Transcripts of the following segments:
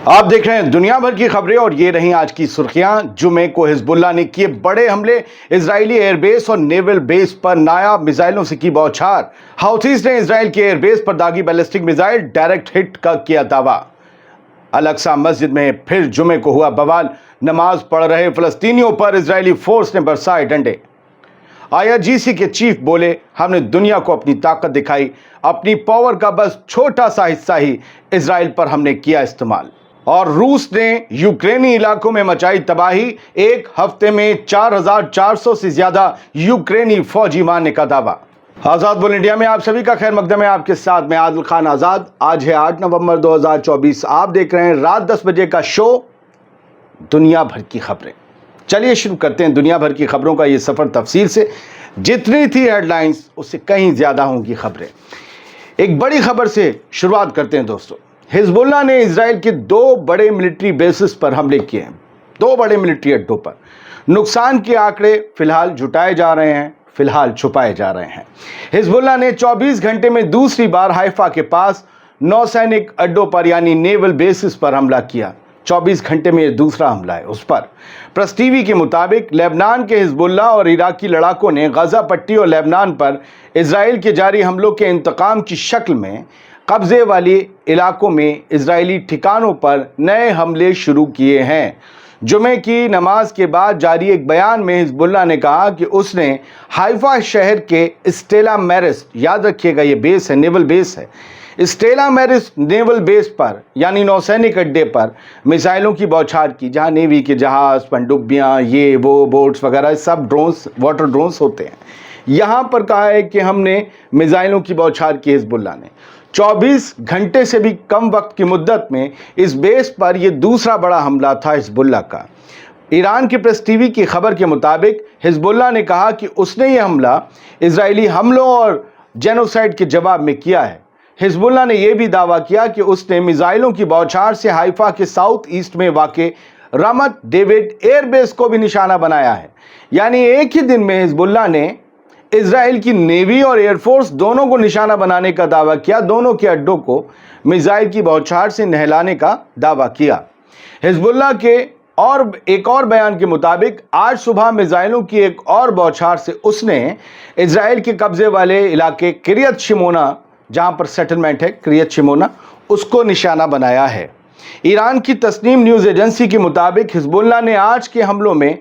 آپ دیکھ رہے ہیں دنیا بھر کی خبریں اور یہ رہیں آج کی سرخیاں۔ جمعے کو حزب اللہ نے کیے بڑے حملے، اسرائیلی ایئر بیس اور نیول بیس پر نایاب میزائلوں سے کی بوچھار۔ حوثیز نے اسرائیل کے ایئر بیس پر داغی بیلسٹک میزائل ڈائریکٹ ہٹ کا کیا دعویٰ۔ الاقصی مسجد میں پھر جمعے کو ہوا بوال، نماز پڑھ رہے فلسطینیوں پر اسرائیلی فورس نے برسائے ڈنڈے۔ IRGC کے چیف بولے، ہم نے دنیا کو اپنی طاقت دکھائی، اپنی پاور کا بس چھوٹا سا حصہ ہی اسرائیل پر ہم نے کیا استعمال۔ اور روس نے یوکرینی علاقوں میں مچائی تباہی، ایک ہفتے میں 4400 سے زیادہ یوکرینی فوجی مارنے کا دعویٰ۔ آزاد بول انڈیا میں آپ سبھی کا خیر مقدم ہے، آپ کے ساتھ میں عادل خان آزاد۔ آج ہے 8 نومبر 2024، آپ دیکھ رہے ہیں رات 10 بجے کا شو دنیا بھر کی خبریں۔ چلیے شروع کرتے ہیں دنیا بھر کی خبروں کا یہ سفر تفصیل سے۔ جتنی تھی ہیڈ لائنز اس سے کہیں زیادہ ہوں گی خبریں۔ ایک بڑی خبر سے شروعات کرتے ہیں دوستو۔ حزب اللہ نے اسرائیل کے 2 بڑے ملٹری بیسز پر حملے کیے ہیں، 2 بڑے ملٹری اڈوں پر۔ نقصان کے آنکڑے فی الحال جھٹائے جا رہے ہیں، فی الحال چھپائے جا رہے ہیں۔ حزب اللہ نے 24 گھنٹے میں دوسری بار حیفا کے پاس نوسینک اڈوں پر یعنی نیول بیسز پر حملہ کیا۔ 24 گھنٹے میں یہ دوسرا حملہ ہے اس پر۔ پریس ٹی وی کے مطابق لبنان کے حزب اللہ اور عراقی لڑاکوں نے غزہ پٹی اور لبنان پر اسرائیل کے جاری حملوں کے انتقام کی شکل میں قبضے والی علاقوں میں اسرائیلی ٹھکانوں پر نئے حملے شروع کیے ہیں۔ جمعے کی نماز کے بعد جاری ایک بیان میں حزب اللہ نے کہا کہ اس نے حیفا شہر کے اسٹیلا میرس، یاد رکھیے گا یہ بیس ہے، نیول بیس ہے، اسٹیلا میرس نیول بیس پر یعنی نوسینک اڈے پر میزائلوں کی بوچھار کی، جہاں نیوی کے جہاز، پنڈبیاں، یہ وہ بوٹس وغیرہ سب ڈرونز، واٹر ڈرونز ہوتے ہیں۔ یہاں پر کہا ہے کہ ہم نے میزائلوں کی بوچھار کی حزب اللہ نے۔ 24 گھنٹے سے بھی کم وقت کی مدت میں اس بیس پر یہ دوسرا بڑا حملہ تھا حزب اللہ کا۔ ایران کی پریس ٹی وی کی خبر کے مطابق حزب اللہ نے کہا کہ اس نے یہ حملہ اسرائیلی حملوں اور جینوسائیڈ کے جواب میں کیا ہے۔ حزب اللہ نے یہ بھی دعویٰ کیا کہ اس نے میزائلوں کی بوچھار سے حیفا کے ساؤتھ ایسٹ میں واقع رامت ڈیوڈ ایئر بیس کو بھی نشانہ بنایا ہے۔ یعنی ایک ہی دن میں حزب اللہ نے اسرائیل کی نیوی اور ایئر فورس دونوں کو نشانہ بنانے کا دعویٰ کیا، دونوں کے اڈوں کو میزائل کی بوچھار سے نہلانے کا دعویٰ کیا۔ حزب اللہ کے ایک اور بیان کے مطابق آج صبح میزائلوں کی ایک اور بوچھار سے اس نے اسرائیل کے قبضے والے علاقے کریت شمونا، جہاں پر سیٹلمنٹ ہے کریت شمونا، اس کو نشانہ بنایا ہے۔ ایران کی تسنیم نیوز ایجنسی کے مطابق حزب اللہ نے آج کے حملوں میں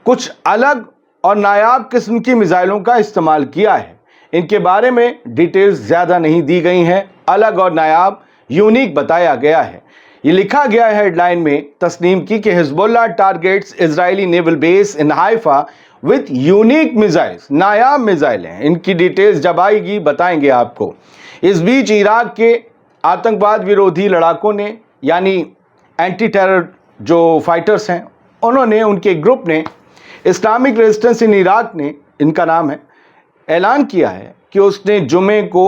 کچھ الگ اور نایاب قسم کی میزائلوں کا استعمال کیا ہے۔ ان کے بارے میں ڈیٹیلز زیادہ نہیں دی گئی ہیں، الگ اور نایاب، یونیک بتایا گیا ہے۔ یہ لکھا گیا ہے ہیڈ لائن میں تسنیم کی کہ Hezbollah targets Israeli naval base in Haifa with unique missiles, نایاب میزائل ہیں۔ ان کی ڈیٹیلز جب آئے گی بتائیں گے آپ کو۔ اس بیچ عراق کے آتنکواد ویرودھی لڑاکوں نے یعنی اینٹی ٹیرر جو فائٹرز ہیں، انہوں نے، ان کے گروپ نے، اسلامک ریزسٹنس ان عراق نے ان کا نام ہے، اعلان کیا ہے کہ اس نے جمعے کو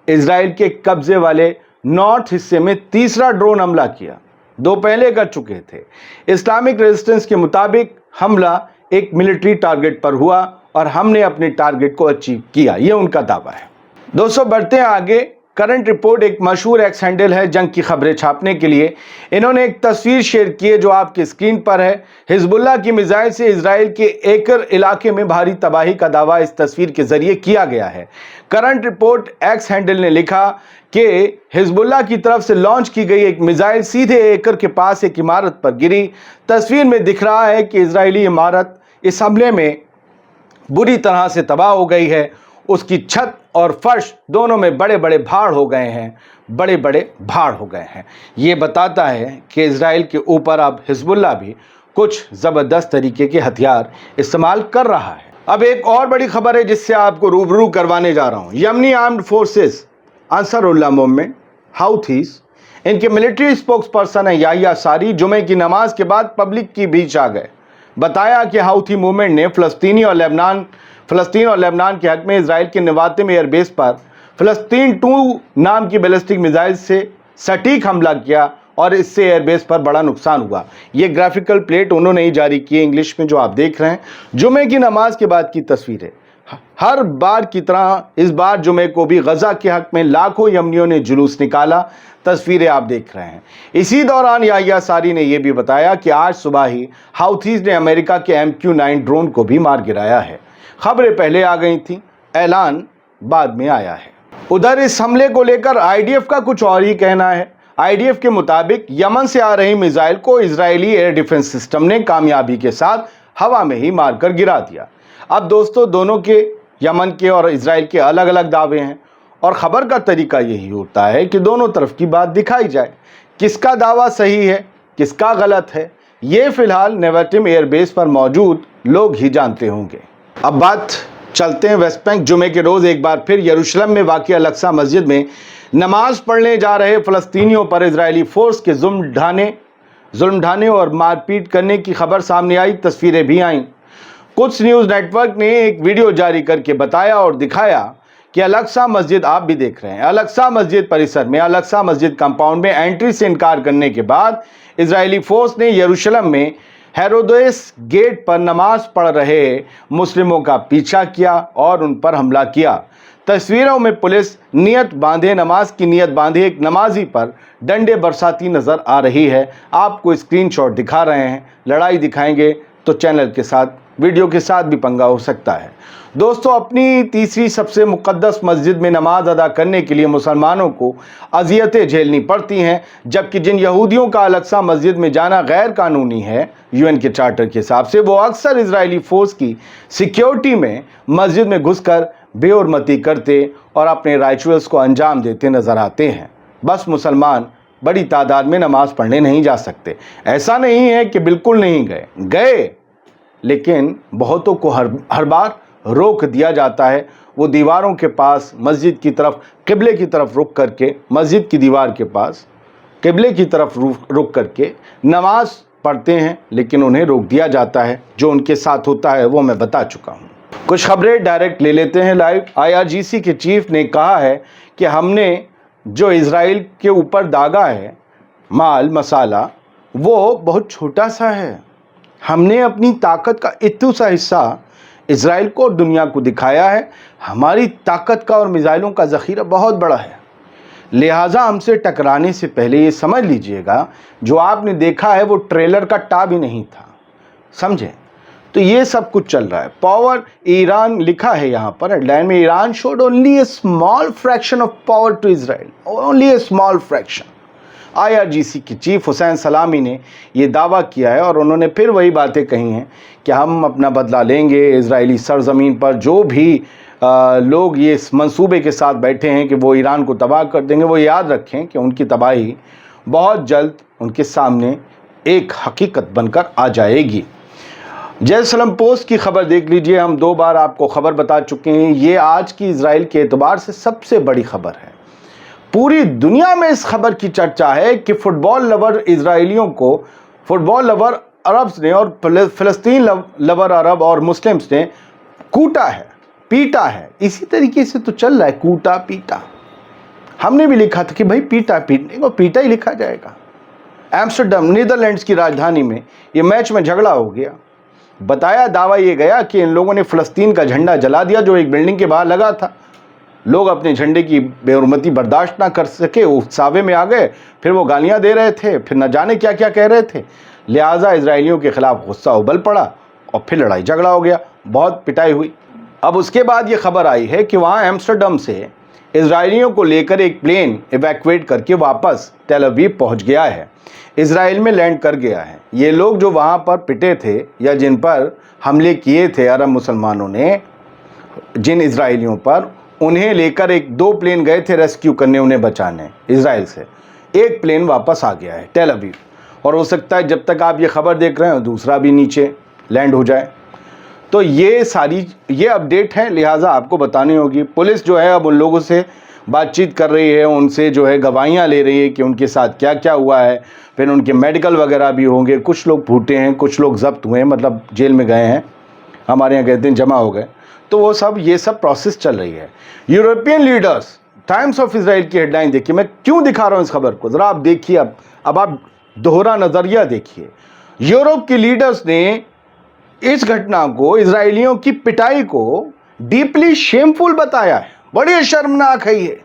اسرائیل کے قبضے والے نارتھ حصے میں تیسرا ڈرون حملہ کیا، 2 پہلے کر چکے تھے۔ اسلامک ریزسٹنس کے مطابق حملہ ایک ملٹری ٹارگٹ پر ہوا اور ہم نے اپنے ٹارگٹ کو اچیو کیا، یہ ان کا دعویٰ ہے۔ دوستو بڑھتے ہیں آگے۔ کرنٹ رپورٹ ایک مشہور ایکس ہینڈل ہے جنگ کی خبریں چھاپنے کے لیے۔ انہوں نے ایک تصویر شیئر کی ہے جو آپ کی اسکرین پر ہے۔ حزب اللہ کی میزائل سے اسرائیل کے ایکر علاقے میں بھاری تباہی کا دعویٰ اس تصویر کے ذریعے کیا گیا ہے۔ کرنٹ رپورٹ ایکس ہینڈل نے لکھا کہ حزب اللہ کی طرف سے لانچ کی گئی ایک میزائل سیدھے ایکر کے پاس ایک عمارت پر گری۔ تصویر میں دکھ رہا ہے کہ اسرائیلی عمارت اس حملے میں بری طرح سے تباہ ہو گئی ہے۔ اس کی چھت اور فرش دونوں میں بڑے بڑے بھاڑ ہو گئے ہیں، بڑے بڑے بھاڑ ہو گئے ہیں۔ یہ بتاتا ہے کہ اسرائیل کے اوپر اب حزب اللہ بھی کچھ زبردست طریقے کے ہتھیار استعمال کر رہا ہے۔ اب ایک اور بڑی خبر ہے جس سے آپ کو روبرو کروانے جا رہا ہوں۔ یمنی آرمڈ فورسز انصار اللہ موومنٹ، حوثیز، ان کے ملٹری اسپوکس پرسن ہیں یحییٰ ساری، جمعے کی نماز کے بعد پبلک کی بیچ آ گئے۔ بتایا کہ حوثی موومنٹ نے فلسطین اور لبنان کے حق میں اسرائیل کے نواتم ایئر بیس پر فلسطین 2 نام کی بیلسٹک میزائل سے سٹیک حملہ کیا اور اس سے ایئر بیس پر بڑا نقصان ہوا۔ یہ گرافیکل پلیٹ انہوں نے ہی جاری کی ہے انگلش میں جو آپ دیکھ رہے ہیں۔ جمعے کی نماز کے بعد کی تصویر ہے۔ हर बार की तरह इस बार जुमे को भी गजा के हक में लाखों यमनियों ने जुलूस निकाला। तस्वीरें आप देख रहे हैं। इसी दौरान याहिया सारी ने यह भी बताया कि आज सुबह ही हाउथीज ने अमेरिका के MQ-9 ड्रोन को भी मार गिराया है। खबरें पहले आ गई थी, ऐलान बाद में आया है। उधर इस हमले को लेकर IDF का कुछ और ही कहना है। IDF के मुताबिक यमन से आ रही मिसाइल को इजरायली एयर डिफेंस सिस्टम ने कामयाबी के साथ हवा में ही मारकर गिरा दिया। अब दोस्तों, दोनों के, यमन के और इजराइल के अलग अलग दावे हैं और खबर का तरीका यही होता है कि दोनों तरफ की बात दिखाई जाए। किसका दावा सही है, किसका गलत है, ये फिलहाल नेवेटिम एयरबेस पर मौजूद लोग ही जानते होंगे। अब बात चलते हैं वेस्ट बैंक। जुमे के रोज़ एक बार फिर यरूशलेम में वाक़िया अल-अक्सा मस्जिद में नमाज पढ़ने जा रहे फ़लस्तीनियों पर इजरायली फ़ोर्स के जुल्म ढाने और मारपीट करने की खबर सामने आई। तस्वीरें भी आईं। कुछ न्यूज़ नेटवर्क ने एक वीडियो जारी करके बताया और दिखाया कि अल-अक्सा मस्जिद, आप भी देख रहे हैं, अल-अक्सा मस्जिद परिसर में अल-अक्सा मस्जिद कंपाउंड में एंट्री से इनकार करने के बाद इजरायली फ़ोर्स ने यरूशलेम में हेरोदेस गेट पर नमाज पढ़ रहे मुस्लिमों का पीछा किया और उन पर हमला किया। तस्वीरों में पुलिस नमाज की नियत बांधे एक नमाजी पर डंडे बरसाती नजर आ रही है। आपको स्क्रीनशॉट दिखा रहे हैं। लड़ाई दिखाएंगे तो चैनल के साथ, वीडियो के साथ भी पंगा हो सकता है। दोस्तों, अपनी तीसरी सबसे मुक़द्दस मस्जिद में नमाज अदा करने के लिए मुसलमानों को अज़ियतें झेलनी पड़ती हैं, जबकि जिन यहूदियों का अल-अक्सा मस्जिद में जाना गैर कानूनी है UN के चार्टर के हिसाब से, वो अक्सर इजरायली फ़ोर्स की सिक्योरिटी में मस्जिद में घुसकर बेहुरमती करते और अपने राइचुअल्स को अंजाम देते नज़र आते हैं। बस मुसलमान बड़ी तादाद में नमाज पढ़ने नहीं जा सकते। ऐसा नहीं है कि बिल्कुल नहीं गए, लेकिन बहुतों को हर बार रोक दिया जाता है। वो दीवारों के पास मस्जिद की तरफ, किबले की तरफ रुक करके, मस्जिद की दीवार के पास किबले की तरफ रुक करके नमाज पढ़ते हैं, लेकिन उन्हें रोक दिया जाता है। जो उनके साथ होता है वो मैं बता चुका हूँ। कुछ खबरें डायरेक्ट ले लेते हैं लाइव। IRGC के चीफ ने कहा है कि हमने जो इजराइल के ऊपर दागा है माल मसाला, वो बहुत छोटा सा है। हमने अपनी ताकत का इतना सा हिस्सा इजराइल को और दुनिया को दिखाया है। हमारी ताकत का और मिसाइलों का ज़ख़ीरा बहुत बड़ा है, लिहाजा हमसे टकराने से पहले ये समझ लीजिएगा, जो आपने देखा है वो ट्रेलर का टाप ही नहीं था, समझे? तो ये सब कुछ चल रहा है। पावर ईरान लिखा है यहाँ पर हेडलाइन में, Iran showed only a small fraction of power to Israel, only a small fraction. IRGC के चीफ हुसैन सलामी ने ये दावा किया है और उन्होंने फिर वही बातें कही हैं कि हम अपना बदला लेंगे। इजरायली सरजमीन पर जो भी लोग ये इस मंसूबे के साथ बैठे हैं कि वो ईरान को तबाह कर देंगे, वो याद रखें कि उनकी तबाही बहुत जल्द उनके सामने एक हकीकत बनकर आ जाएगी। जेरूसलम पोस्ट की खबर देख लीजिए। हम 2 बार आपको खबर बता चुके हैं, ये आज की इजराइल के एतबार से सबसे बड़ी खबर है। पूरी दुनिया में इस खबर की चर्चा है कि फुटबॉल लवर इजरायलियों को, फुटबॉल लवर अरब्स ने और फ़लस्तीन लवर अरब और मुस्लिम्स ने कूटा है, पीटा है। इसी तरीके से तो चल रहा है, कूटा पीटा। हमने भी लिखा था कि भाई पीटा, पीटने को पीटा ही लिखा जाएगा। एम्स्टर्डम नीदरलैंड्स की राजधानी में ये मैच में झगड़ा हो गया। बताया, दावा ये गया कि इन लोगों ने फ़लस्तीन का झंडा जला दिया जो एक बिल्डिंग के बाहर लगा था। लोग अपने झंडे की बेहुरमती बर्दाश्त ना कर सके, उकसावे में आ गए, फिर वो गालियां दे रहे थे, फिर न जाने क्या क्या कह रहे थे। लिहाजा इजरायलियों के खिलाफ गुस्सा उबल पड़ा और फिर लड़ाई झगड़ा हो गया, बहुत पिटाई हुई। अब उसके बाद ये खबर आई है कि वहाँ एम्स्टर्डम से इजरायलियों को लेकर एक प्लेन इवैक्यूएट करके वापस टेल अवीव पहुँच गया है, इजराइल में लैंड कर गया है। ये लोग जो वहाँ पर पिटे थे या जिन पर हमले किए थे अरब मुसलमानों ने, जिन इजरायलियों पर, उन्हें लेकर 1-2 प्लेन गए थे रेस्क्यू करने, उन्हें बचाने इजराइल से। एक प्लेन वापस आ गया है टेल अवीव, और हो सकता है जब तक आप ये खबर देख रहे हो दूसरा भी नीचे लैंड हो जाए। तो ये अपडेट है, लिहाजा आपको बतानी होगी। पुलिस जो है अब उन लोगों से बातचीत कर रही है, उनसे जो है गवाहियाँ ले रही है कि उनके साथ क्या क्या हुआ है। फिर उनके मेडिकल वगैरह भी होंगे। कुछ लोग फूटे हैं, कुछ लोग जब्त हुए हैं, मतलब जेल में गए हैं, हमारे यहाँ कहते हैं जमा हो गए। तो वो सब, ये सब प्रोसेस चल रही है। European leaders, times of Israel की हेडलाइन देखिए। मैं क्यों दिखा रहा हूँ इस खबर को, ज़रा आप देखिए। अब आप दोहरा नज़रिया देखिए। यूरोप के लीडर्स ने इस घटना को, इजरायलियों की पिटाई को डीपली शेमफुल बताया है, बड़ी शर्मनाक है ये,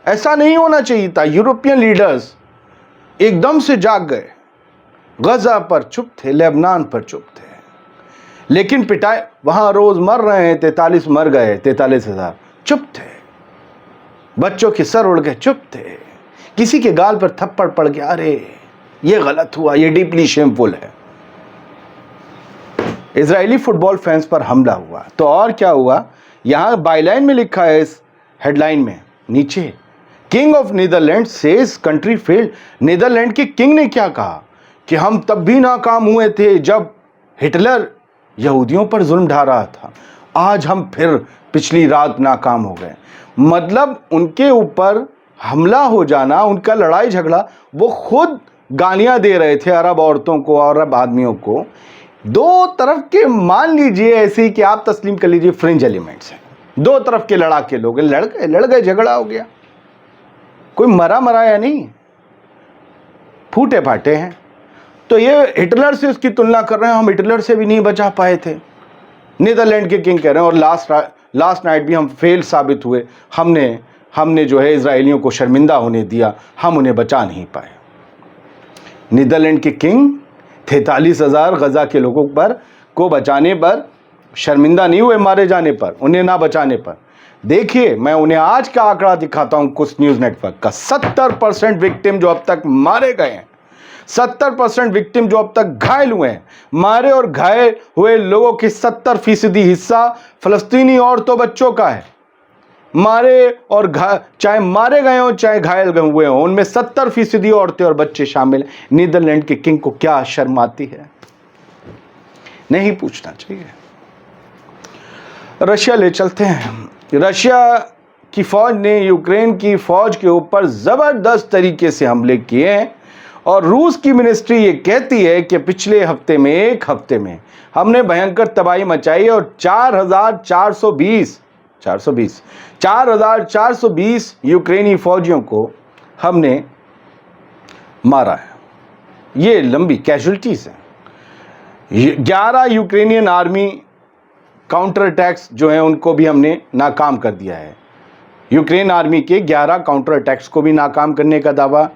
ऐसा नहीं होना चाहिए था। यूरोपियन लीडर्स एकदम से जाग गए, गजा पर चुप थे, लेबनान पर चुप थे, लेकिन पिटाए वहां रोज मर रहे हैं, 43 मर गए, 43,000, चुप थे। बच्चों के सर उड़ गए, चुप थे। किसी के गाल पर थप्पड़ पड़ गया, अरे ये गलत हुआ, ये डीपली शेमफुल है। इजरायली फुटबॉल फैंस पर हमला हुआ तो और क्या हुआ, यहां बाईलाइन में लिखा है, इस हेडलाइन में नीचे, king of Netherland says country failed. Netherland के किंग ने क्या कहा कि हम तब भी नाकाम हुए थे जब हिटलर यहूदियों पर जुल्म ढा रहा था, आज हम फिर पिछली रात नाकाम हो गए। मतलब उनके ऊपर हमला हो जाना, उनका लड़ाई झगड़ा, वो खुद गालियां दे रहे थे अरब औरतों को और अरब आदमियों को। दो तरफ के मान लीजिए ऐसे ही कि आप तस्लीम कर लीजिए फ्रिंज एलिमेंट्स हैं, दो तरफ के लड़ाके लोग लड़ गए, झगड़ा हो गया, कोई मराया नहीं, फूटे फाटे हैं। तो ये हिटलर से उसकी तुलना कर रहे हैं, हम हिटलर से भी नहीं बचा पाए थे, नीदरलैंड के किंग कह रहे हैं। और लास्ट नाइट भी हम फेल साबित हुए, हमने जो है इजरायलियों को शर्मिंदा होने दिया, हम उन्हें बचा नहीं पाए। नीदरलैंड के किंग 43,000 गजा के लोगों को बचाने पर शर्मिंदा नहीं हुए, मारे जाने पर, उन्हें ना बचाने पर। देखिए मैं उन्हें आज का आंकड़ा दिखाता हूं कुछ न्यूज नेटवर्क का, 70% विक्टिम जो अब तक मारे गए हैं, 70% विक्टिम जो अब तक घायल हुए हैं। मारे और घायल हुए लोगों की 70% हिस्सा फलस्तीनी औरतों बच्चों का है। मारे और चाहे मारे गए हो चाहे घायल हुए हो, उनमें 70% औरतें और बच्चे शामिल हैं। नीदरलैंड के किंग को क्या शर्म आती है? नहीं पूछना चाहिए। रशिया ले चलते हैं। रशिया की फौज ने यूक्रेन की फौज के ऊपर जबरदस्त तरीके से हमले किए हैं और रूस की मिनिस्ट्री ये कहती है कि पिछले हफ्ते में, एक हफ्ते में हमने भयंकर तबाही मचाई और 4,420 यूक्रेनी फौजियों को हमने मारा है। ये लंबी कैजुअल्टीज हैं। 11 यूक्रेनियन आर्मी काउंटर अटैक्स जो हैं उनको भी हमने नाकाम कर दिया है। यूक्रेन आर्मी के 11 काउंटर अटैक्स को भी नाकाम करने का दावा,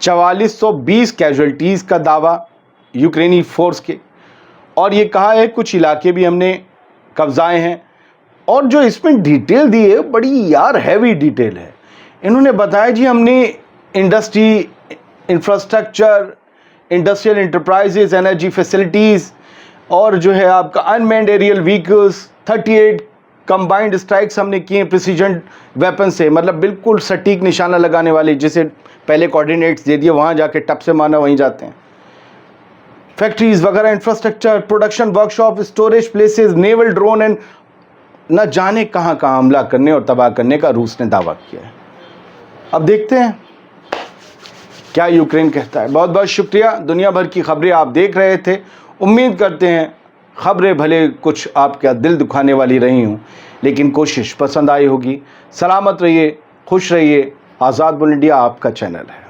4420 कैजुअल्टीज का दावा यूक्रेनी फोर्स के, और ये कहा है कुछ इलाके भी हमने कब्जाए हैं। और जो इसमें डिटेल दी है बड़ी यार हैवी डिटेल है। इन्होंने बताया जी हमने industry, infrastructure, industrial enterprises, energy facilities और जो है आपका unmanned aerial vehicles, 38 combined strikes हमने किए प्रिसीजन वेपन से, मतलब बिल्कुल सटीक निशाना लगाने वाले, जिसे पहले कोऑर्डिनेट्स दे दिए वहाँ जाके टप से मारना वहीं जाते हैं। फैक्ट्रीज वगैरह, infrastructure, production workshop, storage places, naval drone and न जाने कहाँ कहाँ हमला करने और तबाह करने का रूस ने दावा किया है। अब देखते हैं क्या यूक्रेन कहता है। बहुत बहुत शुक्रिया। दुनिया भर की खबरें आप देख रहे थे। उम्मीद करते हैं खबरें भले कुछ आपका दिल दुखाने वाली रही हूँ, लेकिन कोशिश पसंद आई होगी। सलामत रहिए, खुश रहिए। आज़ाद बुल इंडिया आपका चैनल है,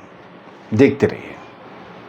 देखते रहिए।